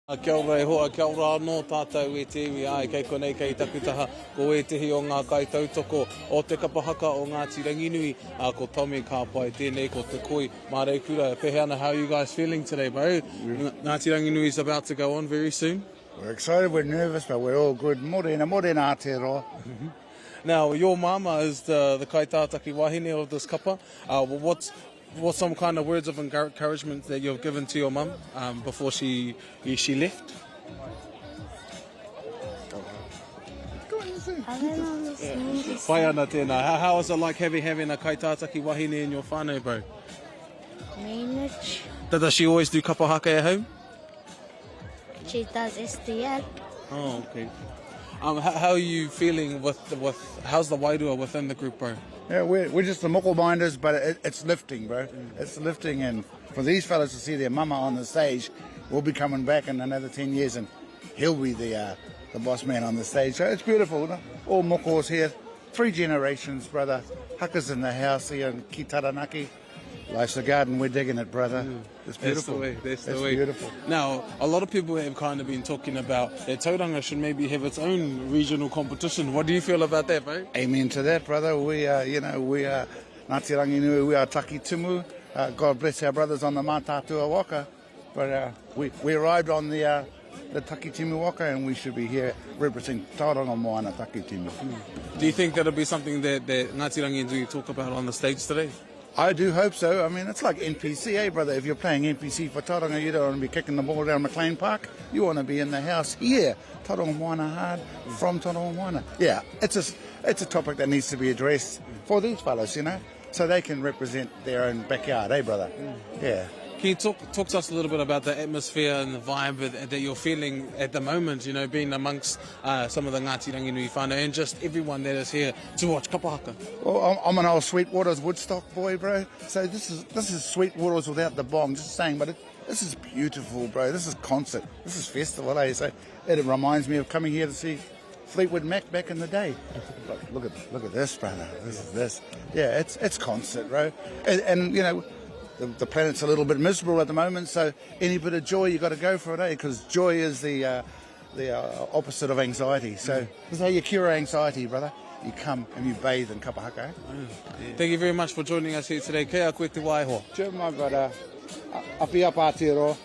Kia ora e hoa, kia ora anō tātou e te iwi ai, kei konei kei takutaha, ko e tehi o ngā kaitautoko o te kapahaka o Ngāti Ranginui, ko Tommy Kapai, tēnei ko te koi, mā rei kura, pehe ana, how are you guys feeling today, bro? Ngāti Ranginui is about to go on very soon. We're excited, we're nervous, but we're all good. Morena Aotearoa. Now, your mama is the kaitātaki wahine of this kapa. What's some kind of words of encouragement that you've given to your mum before she left? Whai ana tēnā. How is it like having a kaitātaki wahine in your whānau, bro? Manage. Does she always do kapahaka at home? She does SDL. Oh, okay. How are you feeling with how's the wairua within the group, bro? Yeah, we're just the moko minders, but it's lifting, bro. It's lifting, and for these fellas to see their mama on the stage, we'll be coming back in another 10 years, and he'll be the boss man on the stage. So it's beautiful, no? All mokos here, 3 generations, brother. Hakas in the house here in Ki Taranaki. Life's a garden, we're digging it, brother. It's beautiful. That's the way. Beautiful. Now, a lot of people have kind of been talking about that tauranga should maybe have its own regional competition. What do you feel about that, bro? Amen to that, brother. We are Ngāti Ranginui, we are Taki Tumu. God bless our brothers on the Mātātua Waka. But we arrived on the Taki Timu Waka, and we should be here representing Tauranga Moana Taki Timu. Do you think that'll be something that Ngāti Ranginui talk about on the stage today? I do hope so. I mean, it's like NPC, eh, brother? If you're playing NPC for Tauranga, you don't want to be kicking the ball down McLean Park. You want to be in the house here. Tauranga Moana hard from Tauranga Moana. Yeah, it's a topic that needs to be addressed for these fellas, you know, so they can represent their own backyard, eh, brother? Yeah. Can you talk to us a little bit about the atmosphere and the vibe that you're feeling at the moment, you know, being amongst some of the Ngāti Ranginui whānau and just everyone that is here to watch kapahaka? Well, I'm an old Sweetwaters Woodstock boy, bro. So this is Sweetwaters without the bong, just saying, but this is beautiful, bro. This is concert. This is festival, eh? So it reminds me of coming here to see Fleetwood Mac back in the day. Look at this, brother. This. Yeah, it's concert, bro. And you know, the planet's a little bit miserable at the moment, so any bit of joy, you got to go for it, eh? Because joy is the opposite of anxiety. So this is how you cure anxiety, brother. You come and you bathe in kapahaka, eh? Thank you very much for joining us here today. Kia koe te waiho. Cheers, my brother. Api apa Aotearoa.